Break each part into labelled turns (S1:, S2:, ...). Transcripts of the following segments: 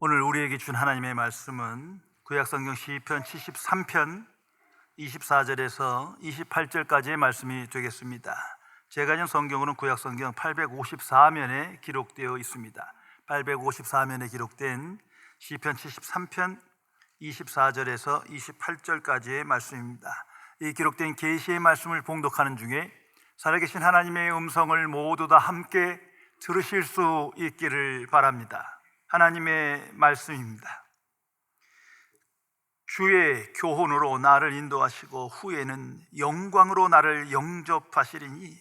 S1: 오늘 우리에게 준 하나님의 말씀은 구약성경 시편 73편 24절에서 28절까지의 말씀이 되겠습니다. 제가 준 성경으로는 구약성경 854면에 기록되어 있습니다. 854면에 기록된 시편 73편 24절에서 28절까지의 말씀입니다. 이 기록된 계시의 말씀을 봉독하는 중에 살아계신 하나님의 음성을 모두 다 함께 들으실 수 있기를 바랍니다. 하나님의 말씀입니다. 주의 교훈으로 나를 인도하시고 후에는 영광으로 나를 영접하시리니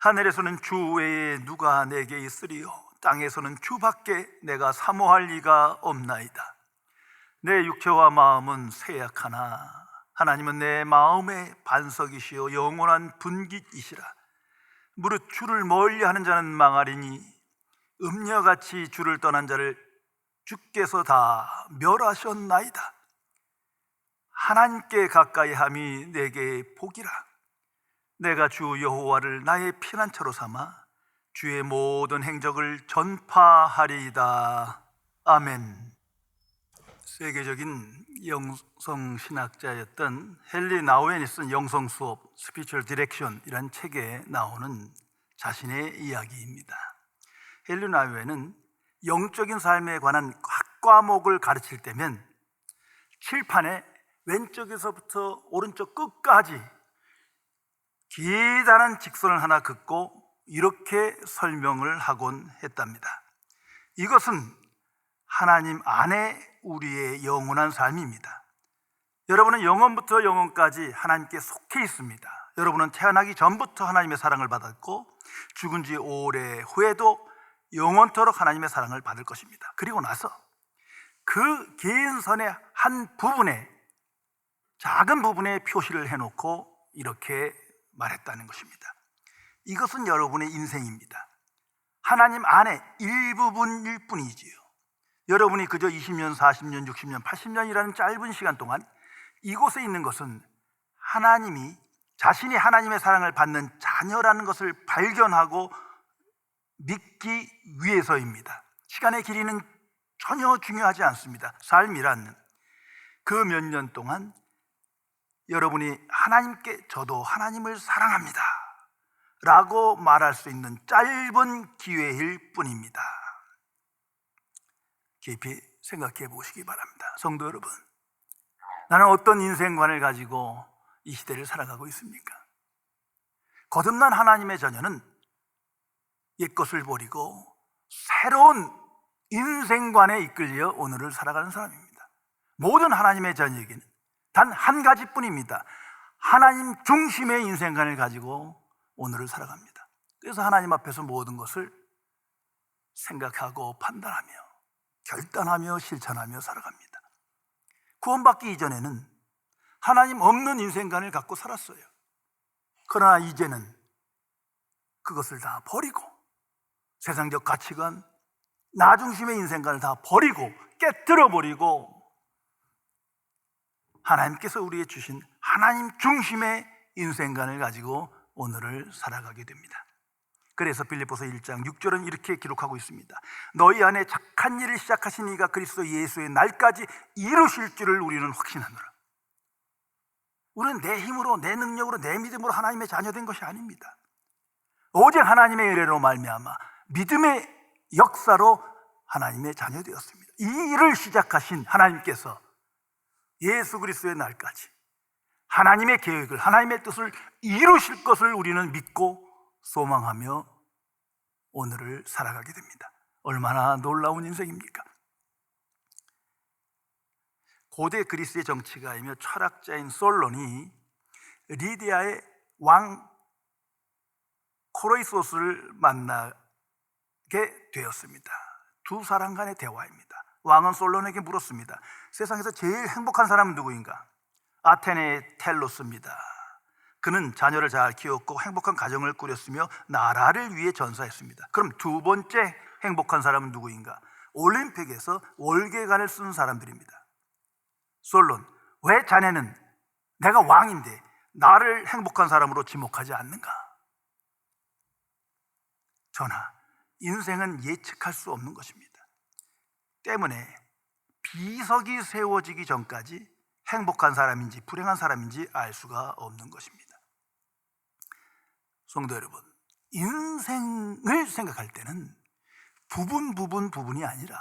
S1: 하늘에서는 주 외에 누가 내게 있으리요 땅에서는 주밖에 내가 사모할 이가 없나이다. 내 육체와 마음은 쇠약하나 하나님은 내 마음의 반석이시요 영원한 분깃이시라. 무릇 주를 멀리하는 자는 망하리니 음녀같이 주를 떠난 자를 주께서 다 멸하셨나이다. 하나님께 가까이 함이 내게 복이라. 내가 주 여호와를 나의 피난처로 삼아 주의 모든 행적을 전파하리이다. 아멘. 세계적인 영성신학자였던 헨리 나우엔이 쓴 영성수업 스피리추얼 디렉션이라는 책에 나오는 자신의 이야기입니다. 헨리 나우엔은 영적인 삶에 관한 각 과목을 가르칠 때면 칠판에 왼쪽에서부터 오른쪽 끝까지 기다란 직선을 하나 긋고 이렇게 설명을 하곤 했답니다. 이것은 하나님 안에 우리의 영원한 삶입니다. 여러분은 영원부터 영원까지 하나님께 속해 있습니다. 여러분은 태어나기 전부터 하나님의 사랑을 받았고 죽은 지 오래 후에도 영원토록 하나님의 사랑을 받을 것입니다. 그리고 나서 그 긴 선의 한 부분에, 작은 부분에 표시를 해놓고 이렇게 말했다는 것입니다. 이것은 여러분의 인생입니다. 하나님 안에 일부분일 뿐이지요. 여러분이 그저 20년, 40년, 60년, 80년이라는 짧은 시간 동안 이곳에 있는 것은 하나님이 자신이 하나님의 사랑을 받는 자녀라는 것을 발견하고 믿기 위해서입니다. 시간의 길이는 전혀 중요하지 않습니다. 삶이란 그 몇 년 동안 여러분이 하나님께 저도 하나님을 사랑합니다 라고 말할 수 있는 짧은 기회일 뿐입니다. 깊이 생각해 보시기 바랍니다. 성도 여러분, 나는 어떤 인생관을 가지고 이 시대를 살아가고 있습니까? 거듭난 하나님의 자녀는 옛것을 버리고 새로운 인생관에 이끌려 오늘을 살아가는 사람입니다. 모든 하나님의 자녀에게는 단 한 가지뿐입니다. 하나님 중심의 인생관을 가지고 오늘을 살아갑니다. 그래서 하나님 앞에서 모든 것을 생각하고 판단하며 결단하며 실천하며 살아갑니다. 구원받기 이전에는 하나님 없는 인생관을 갖고 살았어요. 그러나 이제는 그것을 다 버리고 세상적 가치관, 나 중심의 인생관을 다 버리고 깨뜨려 버리고 하나님께서 우리에게 주신 하나님 중심의 인생관을 가지고 오늘을 살아가게 됩니다. 그래서 빌립보서 1장 6절은 이렇게 기록하고 있습니다. 너희 안에 착한 일을 시작하신 이가 그리스도 예수의 날까지 이루실 줄을 우리는 확신하노라. 우리는 내 힘으로, 내 능력으로, 내 믿음으로 하나님의 자녀된 것이 아닙니다. 오직 하나님의 은혜로 말미암아 믿음의 역사로 하나님의 자녀 되었습니다. 이 일을 시작하신 하나님께서 예수 그리스도의 날까지 하나님의 계획을, 하나님의 뜻을 이루실 것을 우리는 믿고 소망하며 오늘을 살아가게 됩니다. 얼마나 놀라운 인생입니까? 고대 그리스의 정치가이며 철학자인 솔론이 리디아의 왕 코로이소스를 만나게 되었습니다. 두 사람 간의 대화입니다. 왕은 솔론에게 물었습니다. 세상에서 제일 행복한 사람은 누구인가? 아테네의 텔로스입니다. 그는 자녀를 잘 키웠고 행복한 가정을 꾸렸으며 나라를 위해 전사했습니다. 그럼 두 번째 행복한 사람은 누구인가? 올림픽에서 월계관을 쓴 사람들입니다. 솔론, 왜 자네는 내가 왕인데 나를 행복한 사람으로 지목하지 않는가? 전하, 인생은 예측할 수 없는 것입니다. 때문에 비석이 세워지기 전까지 행복한 사람인지 불행한 사람인지 알 수가 없는 것입니다. 성도 여러분, 인생을 생각할 때는 부분이 아니라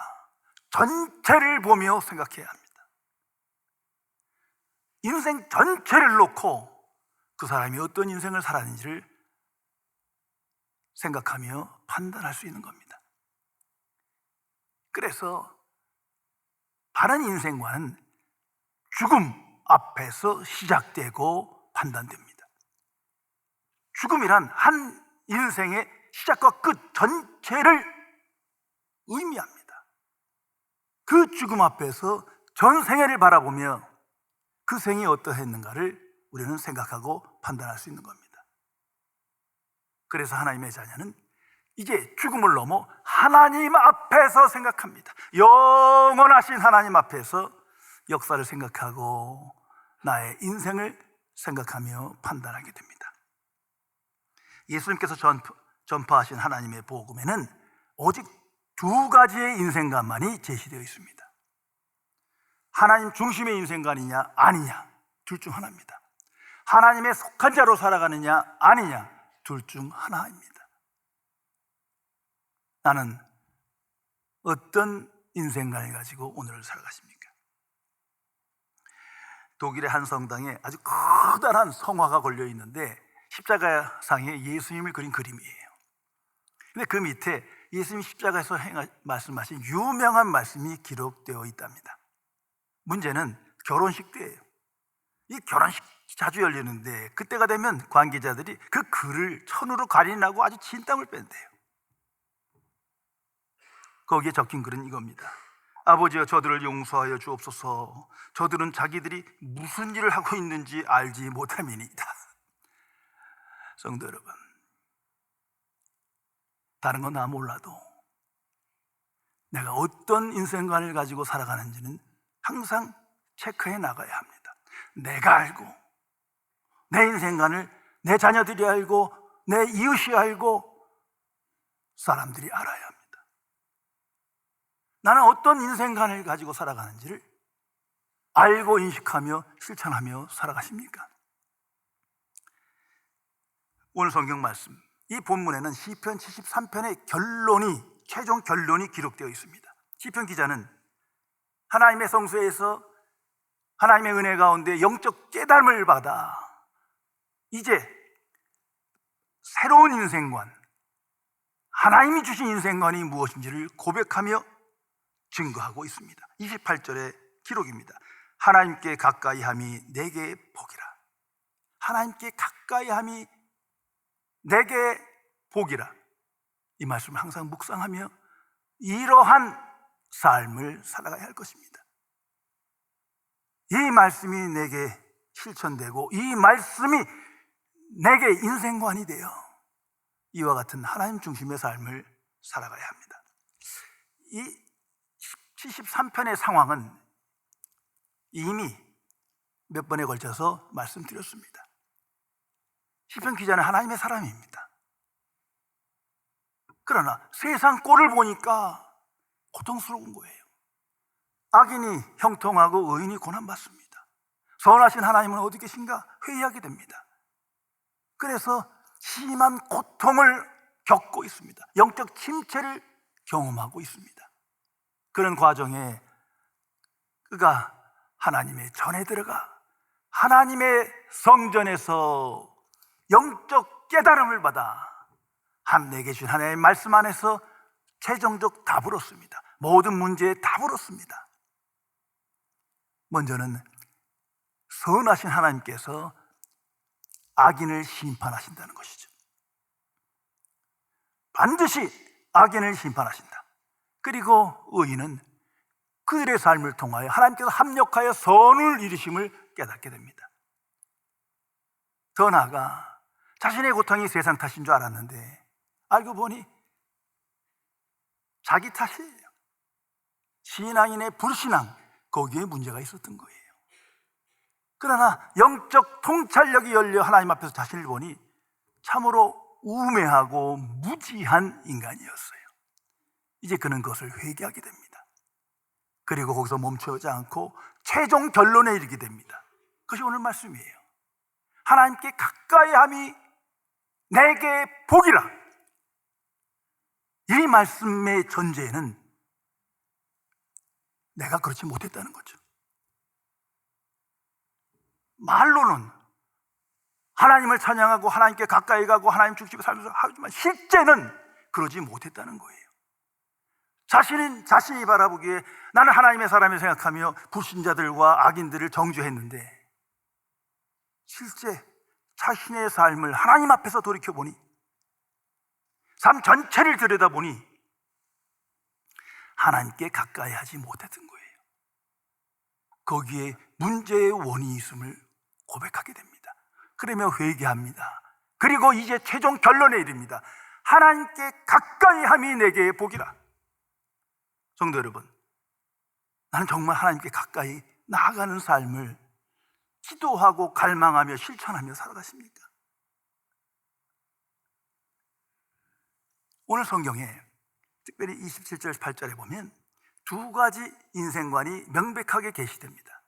S1: 전체를 보며 생각해야 합니다. 인생 전체를 놓고 그 사람이 어떤 인생을 살았는지를 생각하며 판단할 수 있는 겁니다. 그래서 바른 인생관은 죽음 앞에서 시작되고 판단됩니다. 죽음이란 한 인생의 시작과 끝 전체를 의미합니다. 그 죽음 앞에서 전 생애를 바라보며 그 생이 어떠했는가를 우리는 생각하고 판단할 수 있는 겁니다. 그래서 하나님의 자녀는 이제 죽음을 넘어 하나님 앞에서 생각합니다. 영원하신 하나님 앞에서 역사를 생각하고 나의 인생을 생각하며 판단하게 됩니다. 예수님께서 전파하신 하나님의 복음에는 오직 두 가지의 인생관만이 제시되어 있습니다. 하나님 중심의 인생관이냐 아니냐, 둘 중 하나입니다. 하나님의 속한 자로 살아가느냐 아니냐, 둘 중 하나입니다. 나는 어떤 인생관을 가지고 오늘을 살아가십니까? 독일의 한 성당에 아주 커다란 성화가 걸려 있는데 십자가상에 예수님을 그린 그림이에요. 근데 그 밑에 예수님 십자가에서 말씀하신 유명한 말씀이 기록되어 있답니다. 문제는 결혼식 때예요. 이 결혼식 자주 열리는데 그때가 되면 관계자들이 그 글을 천으로 가리나고 아주 진땀을 뺀대요. 거기에 적힌 글은 이겁니다. 아버지여, 저들을 용서하여 주옵소서. 저들은 자기들이 무슨 일을 하고 있는지 알지 못함이니이다. 성도 여러분, 다른 건 나 몰라도 내가 어떤 인생관을 가지고 살아가는지는 항상 체크해 나가야 합니다. 내가 알고, 내 인생관을 내 자녀들이 알고, 내 이웃이 알고, 사람들이 알아야 합니다. 나는 어떤 인생관을 가지고 살아가는지를 알고 인식하며 실천하며 살아가십니까? 오늘 성경 말씀, 이 본문에는 시편 73편의 최종 결론이 기록되어 있습니다. 시편 기자는 하나님의 성소에서 하나님의 은혜 가운데 영적 깨달음을 받아 이제 새로운 인생관, 하나님이 주신 인생관이 무엇인지를 고백하며 증거하고 있습니다. 28절의 기록입니다. 하나님께 가까이 함이 내게 복이라. 하나님께 가까이 함이 내게 복이라. 이 말씀을 항상 묵상하며 이러한 삶을 살아가야 할 것입니다. 이 말씀이 내게 실천되고 이 말씀이 내게 인생관이 되어 이와 같은 하나님 중심의 삶을 살아가야 합니다. 이 73편의 상황은 이미 몇 번에 걸쳐서 말씀드렸습니다. 시편 기자는 하나님의 사람입니다. 그러나 세상 꼴을 보니까 고통스러운 거예요. 악인이 형통하고 의인이 고난받습니다. 선하신 하나님은 어디 계신가 회의하게 됩니다. 그래서 심한 고통을 겪고 있습니다. 영적 침체를 경험하고 있습니다. 그런 과정에 그가 하나님의 전에 들어가 하나님의 성전에서 영적 깨달음을 받아 내게 주신 하나님의 말씀 안에서 최종적 답을 얻습니다. 모든 문제에 답을 얻습니다. 먼저는 선하신 하나님께서 악인을 심판하신다는 것이죠. 반드시 악인을 심판하신다. 그리고 의인은 그들의 삶을 통하여 하나님께서 합력하여 선을 이루심을 깨닫게 됩니다. 더 나아가 자신의 고통이 세상 탓인 줄 알았는데 알고 보니 자기 탓이에요. 신앙인의 불신앙, 거기에 문제가 있었던 거예요. 그러나 영적 통찰력이 열려 하나님 앞에서 자신을 보니 참으로 우매하고 무지한 인간이었어요. 이제 그는 그것을 회개하게 됩니다. 그리고 거기서 멈추지 않고 최종 결론에 이르게 됩니다. 그것이 오늘 말씀이에요. 하나님께 가까이 함이 내게 복이라. 이 말씀의 전제에는 내가 그렇지 못했다는 거죠. 말로는 하나님을 찬양하고 하나님께 가까이 가고 하나님 중심에 살면서 하지만 실제는 그러지 못했다는 거예요. 자신이 바라보기에 나는 하나님의 사람을 생각하며 불신자들과 악인들을 정죄했는데 실제 자신의 삶을 하나님 앞에서 돌이켜보니, 삶 전체를 들여다보니 하나님께 가까이 하지 못했던 거예요. 거기에 문제의 원인이 있음을 고백하게 됩니다. 그러며 회개합니다. 그리고 이제 최종 결론에 이릅니다. 하나님께 가까이 함이 내게 복이라. 성도 여러분, 나는 정말 하나님께 가까이 나아가는 삶을 기도하고 갈망하며 실천하며 살아가십니까? 오늘 성경에 특별히 27절 8절에 보면 두 가지 인생관이 명백하게 게시됩니다.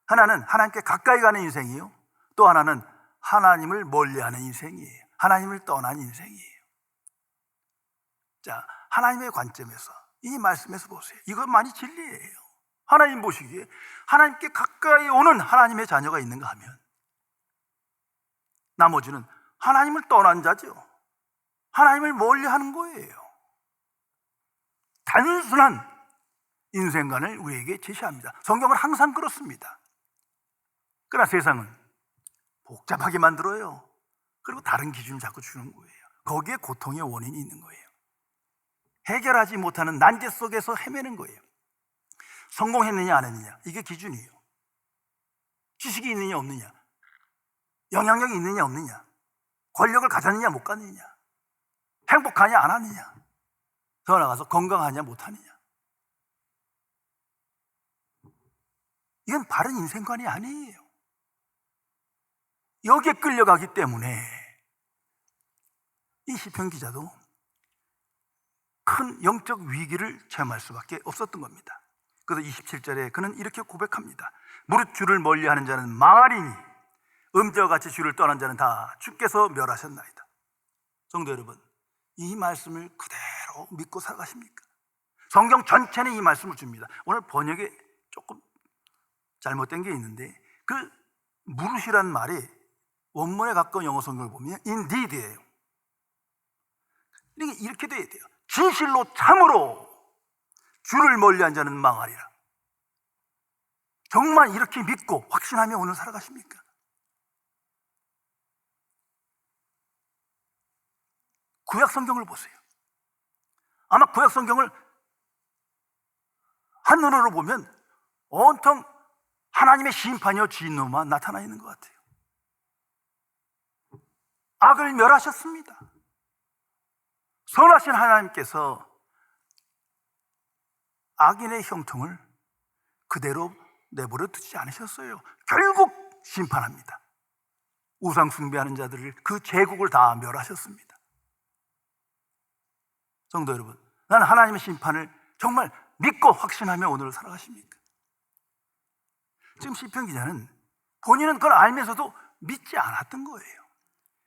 S1: 하나는 하나님께 가까이 가는 인생이요, 또 하나는 하나님을 멀리하는 인생이에요. 하나님을 떠난 인생이에요. 자, 하나님의 관점에서 이 말씀에서 보세요. 이것만이 진리예요. 하나님 보시기에 하나님께 가까이 오는 하나님의 자녀가 있는가 하면 나머지는 하나님을 떠난 자죠. 하나님을 멀리하는 거예요. 단순한 인생관을 우리에게 제시합니다. 성경은 항상 그렇습니다. 그러나 세상은 복잡하게 만들어요. 그리고 다른 기준을 자꾸 주는 거예요. 거기에 고통의 원인이 있는 거예요. 해결하지 못하는 난제 속에서 헤매는 거예요. 성공했느냐 안 했느냐, 이게 기준이에요. 지식이 있느냐 없느냐, 영향력이 있느냐 없느냐, 권력을 가졌느냐 못 갖느냐, 행복하냐 안 하느냐, 더 나아가서 건강하냐 못 하느냐. 이건 바른 인생관이 아니에요. 여기에 끌려가기 때문에 이 시편 기자도 큰 영적 위기를 체험할 수밖에 없었던 겁니다. 그래서 27절에 그는 이렇게 고백합니다. 무릇 주를 멀리하는 자는 망하리니 음저와 같이 주를 떠난 자는 다 주께서 멸하셨나이다. 성도 여러분, 이 말씀을 그대로 믿고 살아가십니까? 성경 전체는 이 말씀을 줍니다. 오늘 번역에 조금 잘못된 게 있는데 그 무릇이란 말이 원문에 가까운 영어 성경을 보면 indeed예요. 이렇게 돼야 돼요. 진실로 참으로 주를 멀리한 자는 망하리라. 정말 이렇게 믿고 확신하며 오늘 살아가십니까? 구약 성경을 보세요. 아마 구약 성경을 한눈으로 보면 온통 하나님의 심판이요 진노만 나타나 있는 것 같아요. 악을 멸하셨습니다. 선하신 하나님께서 악인의 형통을 그대로 내버려 두지 않으셨어요. 결국 심판합니다. 우상 숭배하는 자들을 그 제국을 다 멸하셨습니다. 성도 여러분, 나는 하나님의 심판을 정말 믿고 확신하며 오늘을 살아가십니까? 지금 시편 기자는 본인은 그걸 알면서도 믿지 않았던 거예요.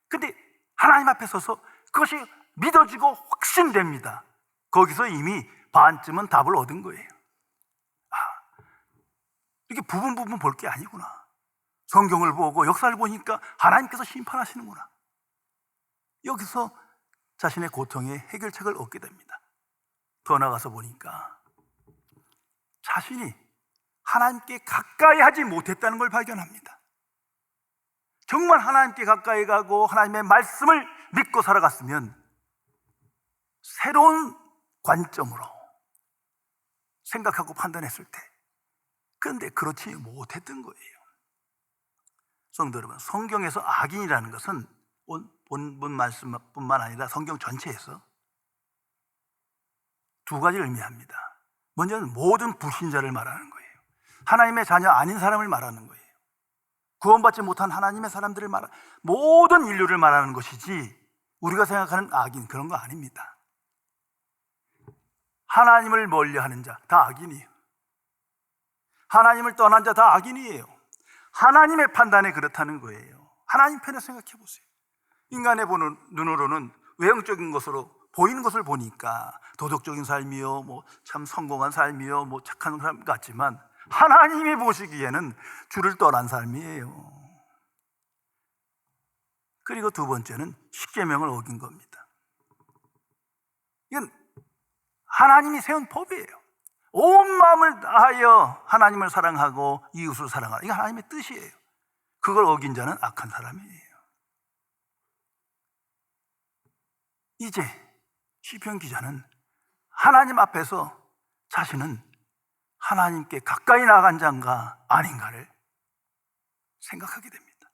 S1: 근데 하나님 앞에 서서 그것이 믿어지고 확신됩니다. 거기서 이미 반쯤은 답을 얻은 거예요. 이렇게 부분 볼 게 아니구나. 성경을 보고 역사를 보니까 하나님께서 심판하시는구나. 여기서 자신의 고통의 해결책을 얻게 됩니다. 더 나아가서 보니까 자신이 하나님께 가까이 하지 못했다는 걸 발견합니다. 정말 하나님께 가까이 가고 하나님의 말씀을 믿고 살아갔으면 새로운 관점으로 생각하고 판단했을 때, 그런데 그렇지 못했던 거예요. 성도 여러분, 성경에서 악인이라는 것은 본문 말씀뿐만 아니라 성경 전체에서 두 가지를 의미합니다. 먼저는 모든 불신자를 말하는 거예요. 하나님의 자녀 아닌 사람을 말하는 거예요. 구원받지 못한 하나님의 사람들을 모든 인류를 말하는 것이지 우리가 생각하는 악인 그런 거 아닙니다. 하나님을 멀리하는 자 다 악인이에요. 하나님을 떠난 자 다 악인이에요. 하나님의 판단에 그렇다는 거예요. 하나님 편에 생각해 보세요. 인간의 보는 눈으로는 외형적인 것으로 보이는 것을 보니까 도덕적인 삶이요, 뭐 참 성공한 삶이요, 뭐 착한 삶 같지만 하나님이 보시기에는 주를 떠난 삶이에요. 그리고 두 번째는 십계명을 어긴 겁니다. 이건 하나님이 세운 법이에요. 온 마음을 다하여 하나님을 사랑하고 이웃을 사랑하라. 이게 하나님의 뜻이에요. 그걸 어긴 자는 악한 사람이에요. 이제 시편 기자는 하나님 앞에서 자신은 하나님께 가까이 나간 자인가 아닌가를 생각하게 됩니다.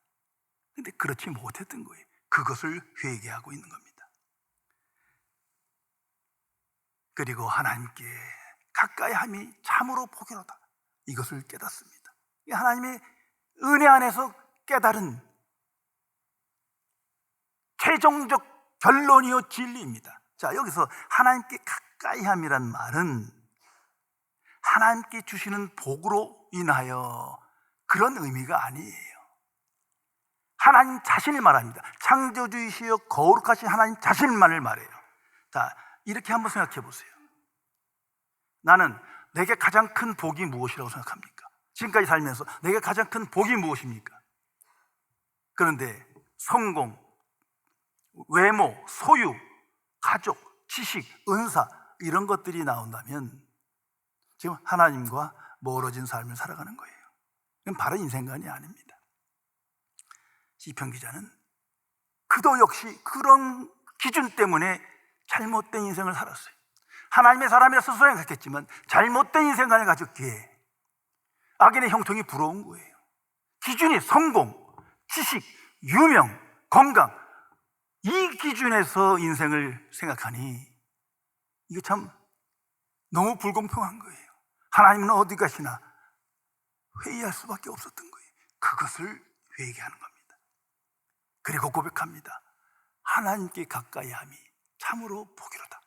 S1: 그런데 그렇지 못했던 거예요. 그것을 회개하고 있는 겁니다. 그리고 하나님께 가까이 함이 참으로 복이로다. 이것을 깨닫습니다. 이 하나님의 은혜 안에서 깨달은 최종적 결론이요 진리입니다. 자, 여기서 하나님께 가까이 함이란 말은 하나님께 주시는 복으로 인하여 그런 의미가 아니에요. 하나님 자신을 말합니다. 창조주이시여 거룩하신 하나님 자신만을 말해요. 자, 이렇게 한번 생각해 보세요. 나는 내게 가장 큰 복이 무엇이라고 생각합니까? 지금까지 살면서 내게 가장 큰 복이 무엇입니까? 그런데 성공, 외모, 소유, 가족, 지식, 은사 이런 것들이 나온다면 지금 하나님과 멀어진 삶을 살아가는 거예요. 이건 바른 인생관이 아닙니다. 시편 기자는 그도 역시 그런 기준 때문에 잘못된 인생을 살았어요. 하나님의 사람이라 스스로 생각했지만 잘못된 인생관을 가졌기에 악인의 형통이 부러운 거예요. 기준이 성공, 지식, 유명, 건강 이 기준에서 인생을 생각하니 이게 참 너무 불공평한 거예요. 하나님은 어디 가시나 회의할 수밖에 없었던 거예요. 그것을 회개하는 겁니다. 그리고 고백합니다. 하나님께 가까이 함이 참으로 복이로다.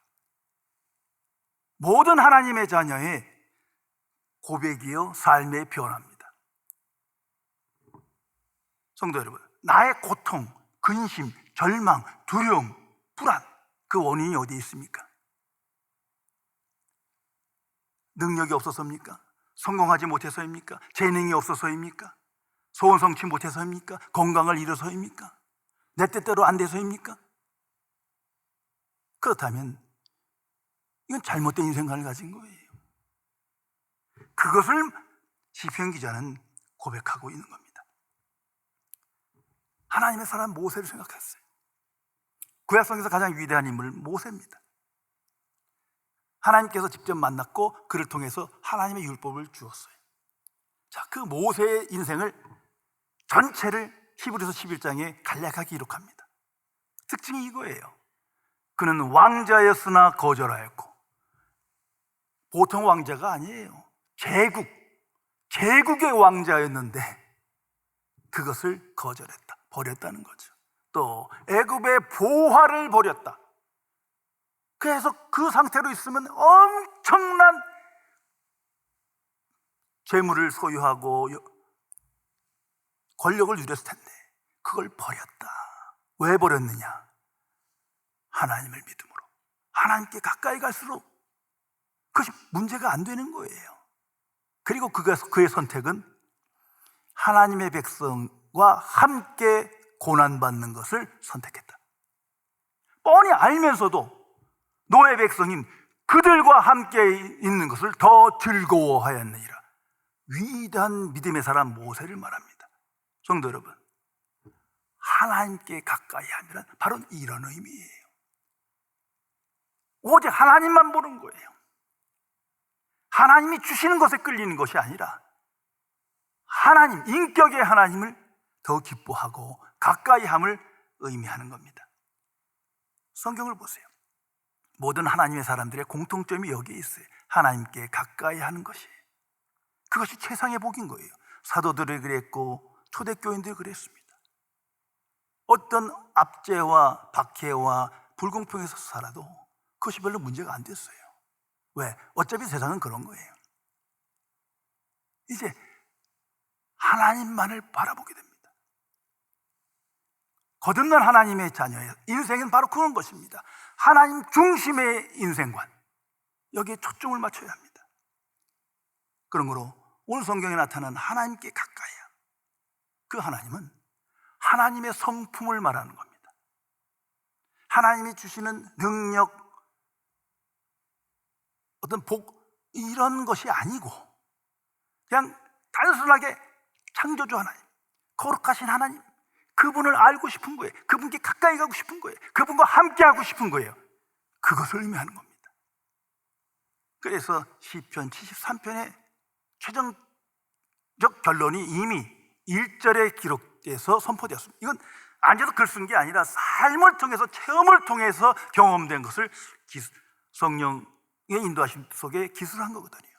S1: 모든 하나님의 자녀의 고백이요 삶의 변화입니다. 성도 여러분, 나의 고통, 근심, 절망, 두려움, 불안 그 원인이 어디에 있습니까? 능력이 없어서입니까? 성공하지 못해서입니까? 재능이 없어서입니까? 소원 성취 못해서입니까? 건강을 잃어서입니까? 내 뜻대로 안 돼서입니까? 그렇다면 이건 잘못된 인생관을 가진 거예요. 그것을 시편 기자는 고백하고 있는 겁니다. 하나님의 사람 모세를 생각했어요. 구약성에서 가장 위대한 인물 모세입니다. 하나님께서 직접 만났고 그를 통해서 하나님의 율법을 주었어요. 자, 그 모세의 인생을 전체를 히브리서 11장에 간략하게 기록합니다. 특징이 이거예요. 그는 왕자였으나 거절하였고, 보통 왕자가 아니에요. 제국의 왕자였는데 그것을 거절했다, 버렸다는 거죠. 또 애굽의 보화를 버렸다. 그래서 그 상태로 있으면 엄청난 재물을 소유하고 권력을 누렸을 텐데 그걸 버렸다. 왜 버렸느냐? 하나님을 믿음으로 하나님께 가까이 갈수록 그것이 문제가 안 되는 거예요. 그리고 그의 선택은 하나님의 백성과 함께 고난받는 것을 선택했다. 뻔히 알면서도 노예 백성인 그들과 함께 있는 것을 더 즐거워하였느니라. 위대한 믿음의 사람 모세를 말합니다. 성도 여러분, 하나님께 가까이 함이란 바로 이런 의미예요. 오직 하나님만 보는 거예요. 하나님이 주시는 것에 끌리는 것이 아니라 하나님, 인격의 하나님을 더 기뻐하고 가까이 함을 의미하는 겁니다. 성경을 보세요. 모든 하나님의 사람들의 공통점이 여기에 있어요. 하나님께 가까이 하는 것이, 그것이 최상의 복인 거예요. 사도들이 그랬고 초대교인들이 그랬습니다. 어떤 압제와 박해와 불공평에서 살아도 그것이 별로 문제가 안 됐어요. 왜? 어차피 세상은 그런 거예요. 이제 하나님만을 바라보게 됩니다. 거듭난 하나님의 자녀의 인생은 바로 그런 것입니다. 하나님 중심의 인생관, 여기에 초점을 맞춰야 합니다. 그러므로 오늘 성경에 나타난 하나님께 가까이야, 그 하나님은 하나님의 성품을 말하는 겁니다. 하나님이 주시는 능력, 어떤 복, 이런 것이 아니고 그냥 단순하게 창조주 하나님, 거룩하신 하나님, 그분을 알고 싶은 거예요. 그분께 가까이 가고 싶은 거예요. 그분과 함께 하고 싶은 거예요. 그것을 의미하는 겁니다. 그래서 시편 73편의 최종적 결론이 이미 1절에 기록돼서 선포되었습니다. 이건 앉아서 글 쓴 게 아니라 삶을 통해서, 체험을 통해서 경험된 것을 성령의 인도하심 속에 기술한 거거든요.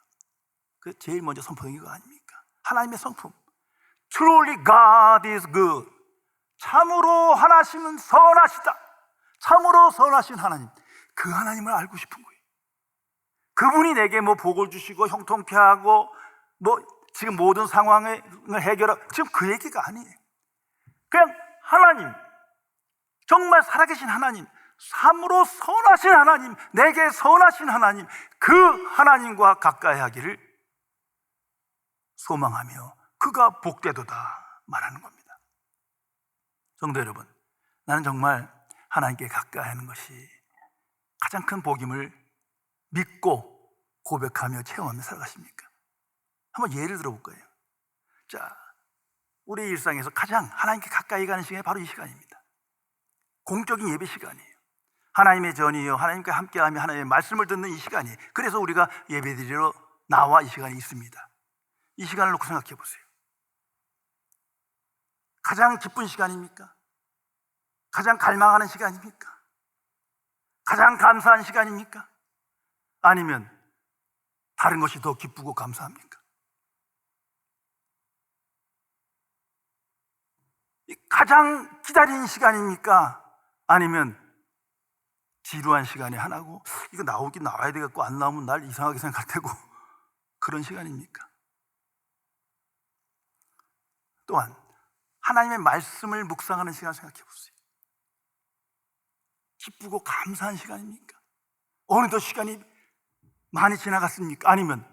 S1: 그 제일 먼저 선포된 게 그거 아닙니까? 하나님의 성품, Truly God is good. 참으로 하나님은 선하시다. 참으로 선하신 하나님, 그 하나님을 알고 싶은 거예요. 그분이 내게 뭐 복을 주시고 형통케 하고 뭐 지금 모든 상황을 해결하고, 지금 그 얘기가 아니에요. 그냥 하나님, 정말 살아계신 하나님, 참으로 선하신 하나님, 내게 선하신 하나님, 그 하나님과 가까이 하기를 소망하며 그가 복되도다 말하는 겁니다. 성도 여러분, 나는 정말 하나님께 가까이 하는 것이 가장 큰 복임을 믿고 고백하며 체험하며 살아가십니까? 한번 예를 들어볼 거예요. 자, 우리 일상에서 가장 하나님께 가까이 가는 시간이 바로 이 시간입니다. 공적인 예배 시간이에요. 하나님의 전이요, 하나님과 함께하며 하나님의 말씀을 듣는 이 시간이에요. 그래서 우리가 예배드리러 나와 이 시간이 있습니다. 이 시간을 놓고 생각해 보세요. 가장 기쁜 시간입니까? 가장 갈망하는 시간입니까? 가장 감사한 시간입니까? 아니면 다른 것이 더 기쁘고 감사합니까? 가장 기다리는 시간입니까? 아니면 지루한 시간이 하나고, 이거 나오긴 나와야 되겠고 안 나오면 날 이상하게 생각할 테고, 그런 시간입니까? 또한 하나님의 말씀을 묵상하는 시간 생각해 보세요. 기쁘고 감사한 시간입니까? 어느덧 시간이 많이 지나갔습니까? 아니면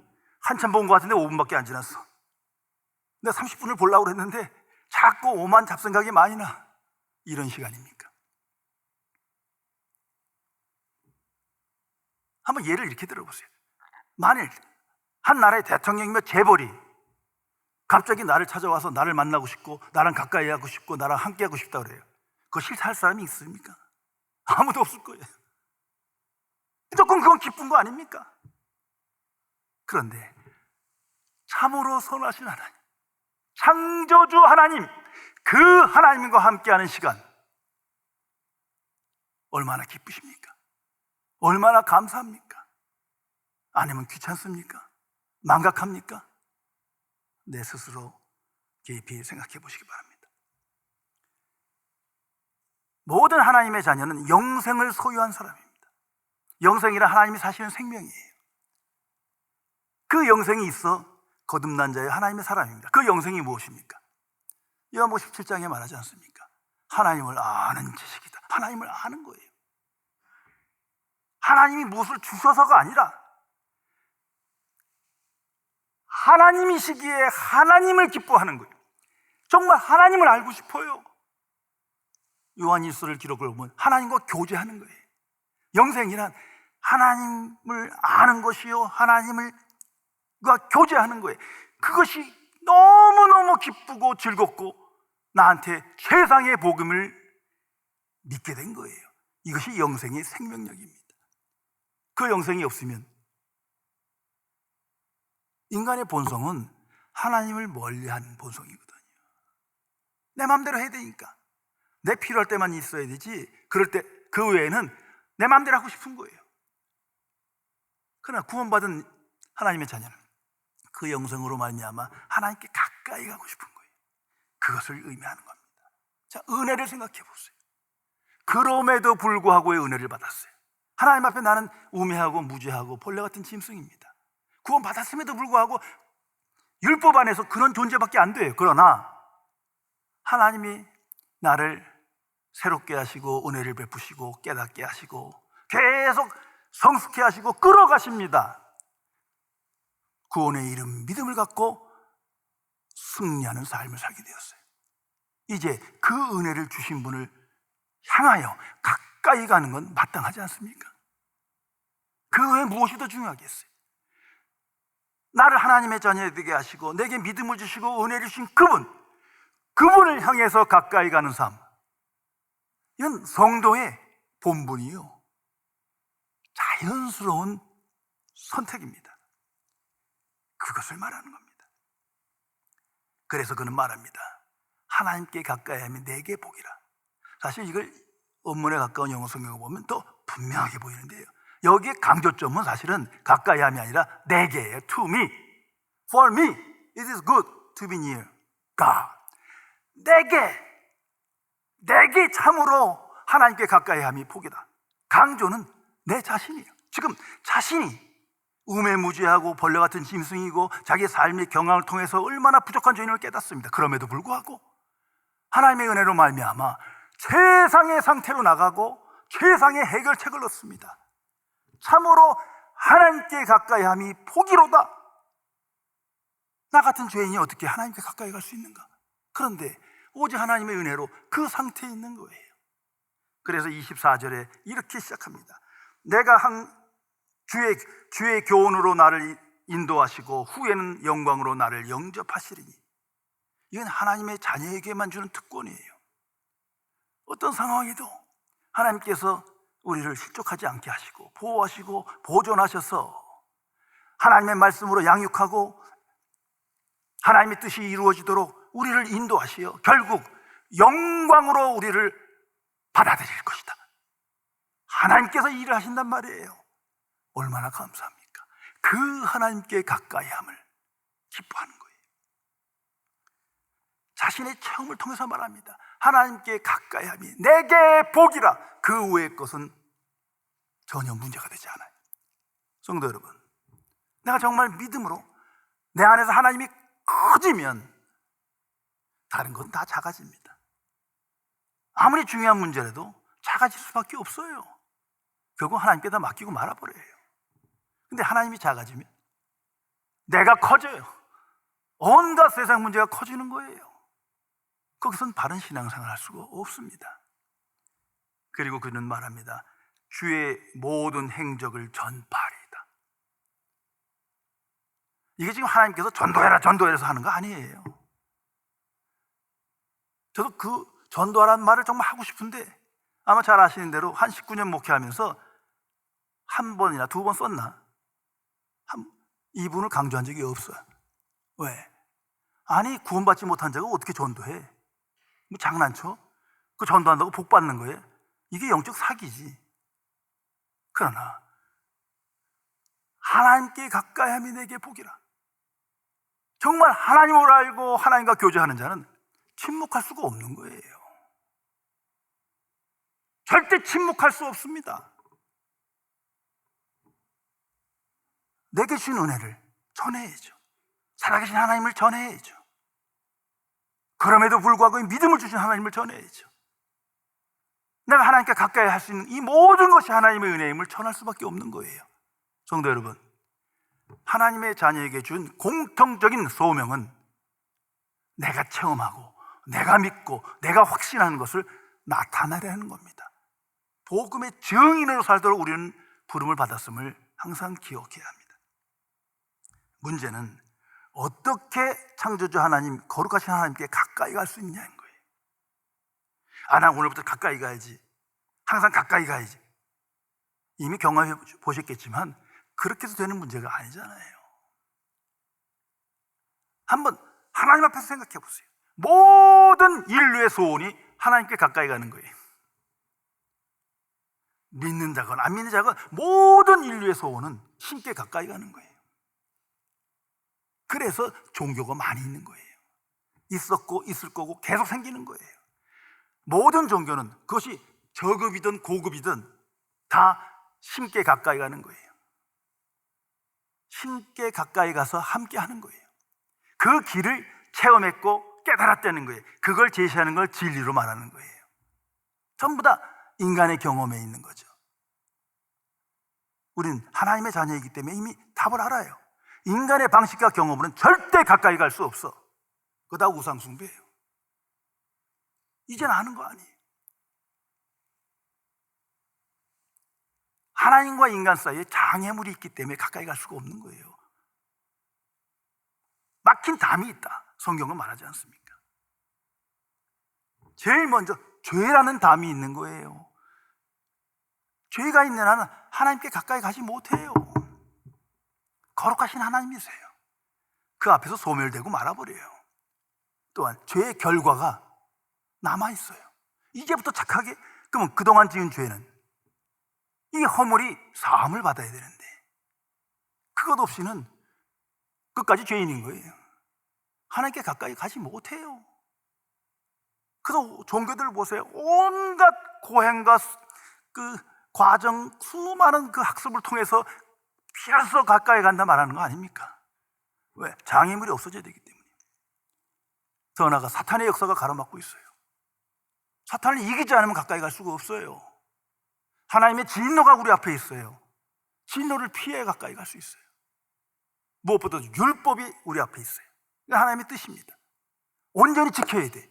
S1: 한참 본 것 같은데 5분밖에 안 지났어. 내가 30분을 보려고 했는데 자꾸 오만 잡생각이 많이 나. 이런 시간입니까? 한번 예를 이렇게 들어보세요. 만일 한 나라의 대통령이며 재벌이 갑자기 나를 찾아와서 나를 만나고 싶고 나랑 가까이 하고 싶고 나랑 함께 하고 싶다 그래요. 그거 싫다 사람이 있습니까? 아무도 없을 거예요. 조금 그건 기쁜 거 아닙니까? 그런데 참으로 선하신 하나님, 창조주 하나님, 그 하나님과 함께하는 시간, 얼마나 기쁘십니까? 얼마나 감사합니까? 아니면 귀찮습니까? 망각합니까? 내 스스로 깊이 생각해 보시기 바랍니다. 모든 하나님의 자녀는 영생을 소유한 사람입니다. 영생이란 하나님이 사시는 생명이에요. 그 영생이 있어 거듭난 자의 하나님의 사람입니다. 그 영생이 무엇입니까? 요한복음 17장에 말하지 않습니까? 하나님을 아는 지식이다. 하나님을 아는 거예요. 하나님이 무엇을 주셔서가 아니라 하나님이시기에 하나님을 기뻐하는 거예요. 정말 하나님을 알고 싶어요. 요한일서를 기록을 보면 하나님과 교제하는 거예요. 영생이란 하나님을 아는 것이요, 하나님과 교제하는 거예요. 그것이 너무너무 기쁘고 즐겁고 나한테 최상의 복음을 믿게 된 거예요. 이것이 영생의 생명력입니다. 그 영생이 없으면 인간의 본성은 하나님을 멀리하는 본성이거든요. 내 마음대로 해야 되니까, 내 필요할 때만 있어야 되지, 그럴 때 그 외에는 내 마음대로 하고 싶은 거예요. 그러나 구원받은 하나님의 자녀는 그 영생으로 말미암아 하나님께 가까이 가고 싶은 거예요. 그것을 의미하는 겁니다. 자, 은혜를 생각해 보세요. 그럼에도 불구하고의 은혜를 받았어요. 하나님 앞에 나는 우매하고 무죄하고 벌레 같은 짐승입니다. 구원 받았음에도 불구하고 율법 안에서 그런 존재밖에 안 돼요. 그러나 하나님이 나를 새롭게 하시고 은혜를 베푸시고 깨닫게 하시고 계속 성숙해 하시고 끌어가십니다. 구원의 이름 믿음을 갖고 승리하는 삶을 살게 되었어요. 이제 그 은혜를 주신 분을 향하여 가까이 가는 건 마땅하지 않습니까? 그 외에 무엇이 더 중요하겠어요? 나를 하나님의 자녀 되게 하시고 내게 믿음을 주시고 은혜를 주신 그분을 향해서 가까이 가는 삶, 이건 성도의 본분이요, 자연스러운 선택입니다. 그것을 말하는 겁니다. 그래서 그는 말합니다. 하나님께 가까이 하면 내게 복이라. 사실 이걸 원문에 가까운 영어 성경을 보면 더 분명하게 보이는데요, 여기에 강조점은 사실은 가까이 함이 아니라 내게예요. To me, for me, it is good to be near God. 내게 참으로 하나님께 가까이 함이 복이다. 강조는 내 자신이에요. 지금 자신이 우매무지하고 벌레 같은 짐승이고 자기의 삶의 경험을 통해서 얼마나 부족한 죄인을 깨닫습니다. 그럼에도 불구하고 하나님의 은혜로 말미암아 최상의 상태로 나가고 최상의 해결책을 얻습니다. 참으로 하나님께 가까이 함이 복이로다. 나 같은 죄인이 어떻게 하나님께 가까이 갈 수 있는가? 그런데 오직 하나님의 은혜로 그 상태에 있는 거예요. 그래서 24절에 이렇게 시작합니다. 내가 주의 교훈으로 나를 인도하시고 후에는 영광으로 나를 영접하시리니. 이건 하나님의 자녀에게만 주는 특권이에요. 어떤 상황에도 하나님께서 우리를 실족하지 않게 하시고 보호하시고 보존하셔서 하나님의 말씀으로 양육하고 하나님의 뜻이 이루어지도록 우리를 인도하시어 결국 영광으로 우리를 받아들일 것이다. 하나님께서 일을 하신단 말이에요. 얼마나 감사합니까? 그 하나님께 가까이 함을 기뻐하는 거예요. 자신의 체험을 통해서 말합니다. 하나님께 가까이 함이 내게 복이라. 그 외의 것은 전혀 문제가 되지 않아요. 성도 여러분, 내가 정말 믿음으로 내 안에서 하나님이 커지면 다른 건 다 작아집니다. 아무리 중요한 문제라도 작아질 수밖에 없어요. 결국 하나님께다 맡기고 말아버려요. 근데 하나님이 작아지면 내가 커져요. 온갖 세상 문제가 커지는 거예요. 거기선 바른 신앙생활 할 수가 없습니다. 그리고 그는 말합니다. 주의 모든 행적을 전파하리이다. 이게 지금 하나님께서 전도해서 하는 거 아니에요. 저도 그 전도하라는 말을 정말 하고 싶은데 아마 잘 아시는 대로 한 19년 목회하면서 한 번이나 두 번 썼나? 이분을 강조한 적이 없어요. 왜? 아니, 구원받지 못한 자가 어떻게 전도해? 뭐 장난쳐? 그 전도한다고 복 받는 거예요? 이게 영적 사기지. 그러나 하나님께 가까이 함이 내게 복이라. 정말 하나님을 알고 하나님과 교제하는 자는 침묵할 수가 없는 거예요. 절대 침묵할 수 없습니다. 내게 주신 은혜를 전해야죠. 살아계신 하나님을 전해야죠. 그럼에도 불구하고 믿음을 주신 하나님을 전해야죠. 내가 하나님께 가까이 할 수 있는 이 모든 것이 하나님의 은혜임을 전할 수밖에 없는 거예요. 성도 여러분, 하나님의 자녀에게 준 공통적인 소명은 내가 체험하고 내가 믿고 내가 확신하는 것을 나타내려는 겁니다. 복음의 증인으로 살도록 우리는 부름을 받았음을 항상 기억해야 합니다. 문제는 어떻게 창조주 하나님, 거룩하신 하나님께 가까이 갈 수 있냐는 거예요. 나 오늘부터 가까이 가야지. 항상 가까이 가야지. 이미 경험해 보셨겠지만 그렇게 해서 되는 문제가 아니잖아요. 한번 하나님 앞에서 생각해 보세요. 모든 인류의 소원이 하나님께 가까이 가는 거예요. 믿는 자건 안 믿는 자건 모든 인류의 소원은 신께 가까이 가는 거예요. 그래서 종교가 많이 있는 거예요. 있었고 있을 거고 계속 생기는 거예요. 모든 종교는 그것이 저급이든 고급이든 다 신께 가까이 가는 거예요. 신께 가까이 가서 함께 하는 거예요. 그 길을 체험했고 깨달았다는 거예요. 그걸 제시하는 걸 진리로 말하는 거예요. 전부 다 인간의 경험에 있는 거죠. 우리는 하나님의 자녀이기 때문에 이미 답을 알아요. 인간의 방식과 경험으로는 절대 가까이 갈 수 없어. 그거 다 우상숭배예요. 이제는 아는 거 아니에요. 하나님과 인간 사이에 장애물이 있기 때문에 가까이 갈 수가 없는 거예요. 막힌 담이 있다, 성경은 말하지 않습니까? 제일 먼저 죄라는 담이 있는 거예요. 죄가 있는 한은 하나님께 가까이 가지 못해요. 거룩하신 하나님이세요. 그 앞에서 소멸되고 말아버려요. 또한 죄의 결과가 남아있어요. 이제부터 착하게, 그러면 그동안 지은 죄는 이 허물이 사함을 받아야 되는데 그것 없이는 끝까지 죄인인 거예요. 하나님께 가까이 가지 못해요. 그래서 종교들 보세요. 온갖 고행과 그 과정, 수많은 그 학습을 통해서 비로소 가까이 간다 말하는 거 아닙니까? 왜? 장애물이 없어져야 되기 때문에. 더 나아가 사탄의 역사가 가로막고 있어요. 사탄을 이기지 않으면 가까이 갈 수가 없어요. 하나님의 진노가 우리 앞에 있어요. 진노를 피해 가까이 갈 수 있어요. 무엇보다도 율법이 우리 앞에 있어요. 이게 하나님의 뜻입니다. 온전히 지켜야 돼.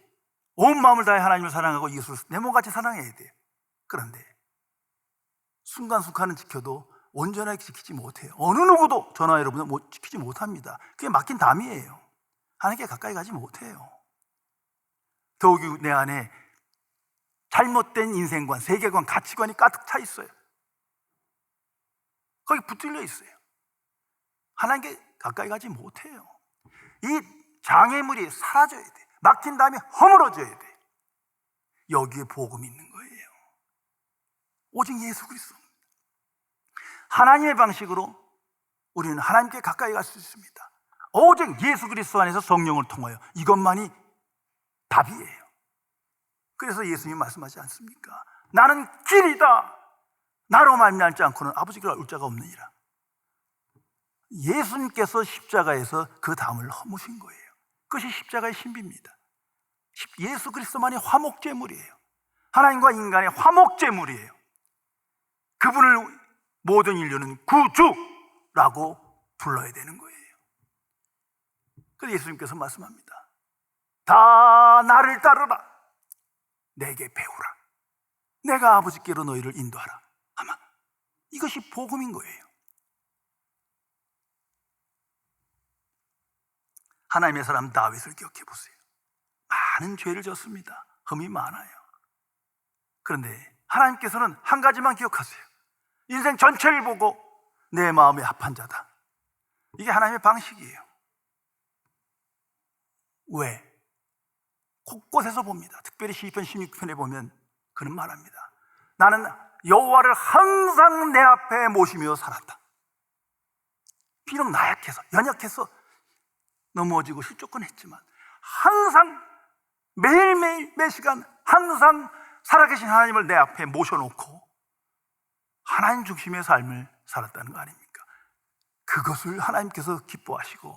S1: 온 마음을 다해 하나님을 사랑하고 이웃을 내 몸같이 사랑해야 돼요. 그런데 순간순간은 지켜도 온전하게 지키지 못해요. 어느 누구도 저나 여러분은 지키지 못합니다. 그게 막힌 담이에요. 하나님께 가까이 가지 못해요. 더욱이 내 안에 잘못된 인생관, 세계관, 가치관이 가득 차 있어요. 거기 붙들려 있어요. 하나님께 가까이 가지 못해요. 이 장애물이 사라져야 돼. 막힌 담이 허물어져야 돼. 여기에 복음이 있는 거예요. 오직 예수 그리스도. 하나님의 방식으로 우리는 하나님께 가까이 갈 수 있습니다. 오직 예수 그리스도 안에서 성령을 통하여. 이것만이 답이에요. 그래서 예수님이 말씀하지 않습니까? 나는 길이다. 나로 말미암지 않고는 아버지께로 올 자가 없느니라. 예수님께서 십자가에서 그 담을 허무신 거예요. 그것이 십자가의 신비입니다. 예수 그리스도만이 화목제물이에요. 하나님과 인간의 화목제물이에요. 그분을 모든 인류는 구주라고 불러야 되는 거예요. 그래서 예수님께서 말씀합니다. 다 나를 따르라. 내게 배우라. 내가 아버지께로 너희를 인도하라. 아마 이것이 복음인 거예요. 하나님의 사람 다윗을 기억해 보세요. 많은 죄를 졌습니다. 흠이 많아요. 그런데 하나님께서는 한 가지만 기억하세요. 인생 전체를 보고 내 마음에 합한 자다. 이게 하나님의 방식이에요. 왜? 곳곳에서 봅니다. 특별히 시편 16편에 보면 그는 말합니다. 나는 여호와를 항상 내 앞에 모시며 살았다. 비록 나약해서, 연약해서 넘어지고 실족은 했지만 항상 매일매일 매시간 항상 살아계신 하나님을 내 앞에 모셔놓고 하나님 중심의 삶을 살았다는 거 아닙니까? 그것을 하나님께서 기뻐하시고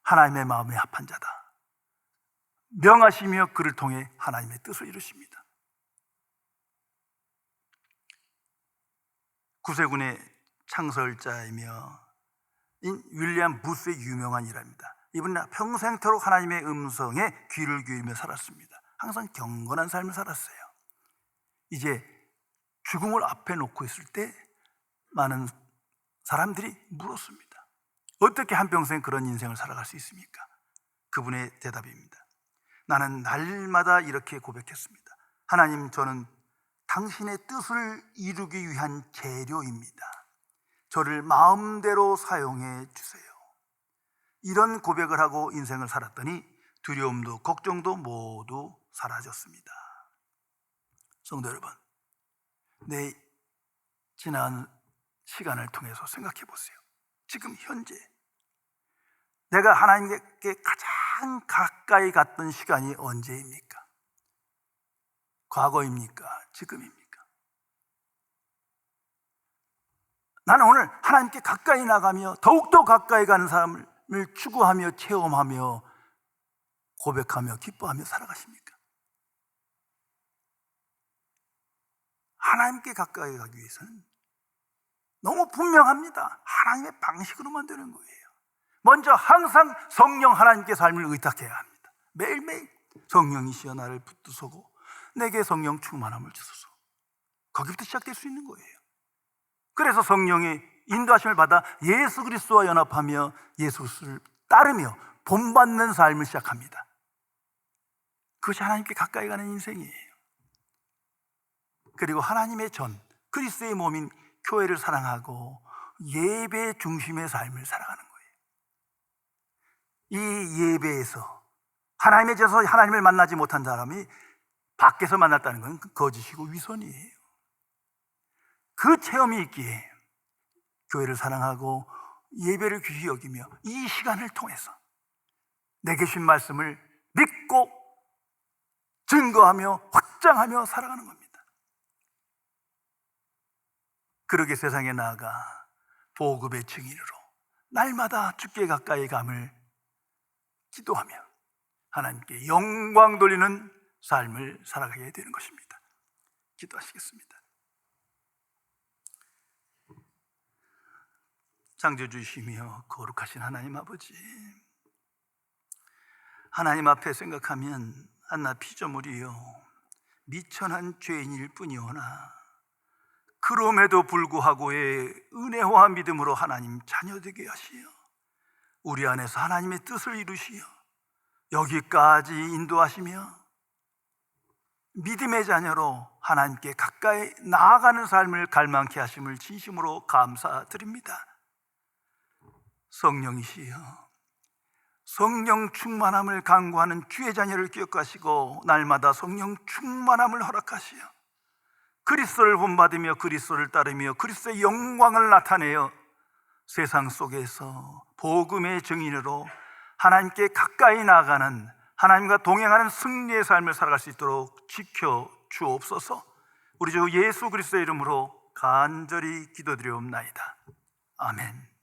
S1: 하나님의 마음에 합한 자다 명하시며 그를 통해 하나님의 뜻을 이루십니다. 구세군의 창설자이며 윌리엄 부스의 유명한 일화입니다. 이분은 평생토록 하나님의 음성에 귀를 기울이며 살았습니다. 항상 경건한 삶을 살았어요. 이제 죽음을 앞에 놓고 있을 때 많은 사람들이 물었습니다. 어떻게 한평생 그런 인생을 살아갈 수 있습니까? 그분의 대답입니다. 나는 날마다 이렇게 고백했습니다. 하나님, 저는 당신의 뜻을 이루기 위한 재료입니다. 저를 마음대로 사용해 주세요. 이런 고백을 하고 인생을 살았더니 두려움도 걱정도 모두 사라졌습니다. 성도 여러분, 내 지난 시간을 통해서 생각해 보세요. 지금 현재 내가 하나님께 가장 가까이 갔던 시간이 언제입니까? 과거입니까? 지금입니까? 나는 오늘 하나님께 가까이 나가며 더욱더 가까이 가는 삶을 추구하며 체험하며 고백하며 기뻐하며 살아가십니까? 하나님께 가까이 가기 위해서는 너무 분명합니다. 하나님의 방식으로만 되는 거예요. 먼저 항상 성령 하나님께 삶을 의탁해야 합니다. 매일매일 성령이시여 나를 붙드소고 내게 성령 충만함을 주소서. 거기부터 시작될 수 있는 거예요. 그래서 성령의 인도하심을 받아 예수 그리스도와 연합하며 예수 그리스도를 따르며 본받는 삶을 시작합니다. 그것이 하나님께 가까이 가는 인생이에요. 그리고 하나님의 전, 그리스도의 몸인 교회를 사랑하고 예배 중심의 삶을 살아가는 거예요. 이 예배에서 하나님의 제에서 하나님을 만나지 못한 사람이 밖에서 만났다는 건 거짓이고 위선이에요. 그 체험이 있기에 교회를 사랑하고 예배를 귀히 여기며 이 시간을 통해서 내게 주신 말씀을 믿고 증거하며 확장하며 살아가는 겁니다. 그러게 세상에 나아가 복음의 증인으로 날마다 주께 가까이 감을 기도하며 하나님께 영광 돌리는 삶을 살아가게 되는 것입니다. 기도하시겠습니다. 창조주이시며 거룩하신 하나님 아버지, 하나님 앞에 생각하면 한낱 피조물이요 미천한 죄인일 뿐이오나 그럼에도 불구하고의 은혜와 믿음으로 하나님 자녀되게 하시어 우리 안에서 하나님의 뜻을 이루시어 여기까지 인도하시며 믿음의 자녀로 하나님께 가까이 나아가는 삶을 갈망케 하심을 진심으로 감사드립니다. 성령이시여 성령 충만함을 간구하는 주의 자녀를 기억하시고 날마다 성령 충만함을 허락하시어 그리스도를 본받으며 그리스도를 따르며 그리스도의 영광을 나타내어 세상 속에서 복음의 증인으로 하나님께 가까이 나아가는 하나님과 동행하는 승리의 삶을 살아갈 수 있도록 지켜 주옵소서. 우리 주 예수 그리스도의 이름으로 간절히 기도드리옵나이다. 아멘.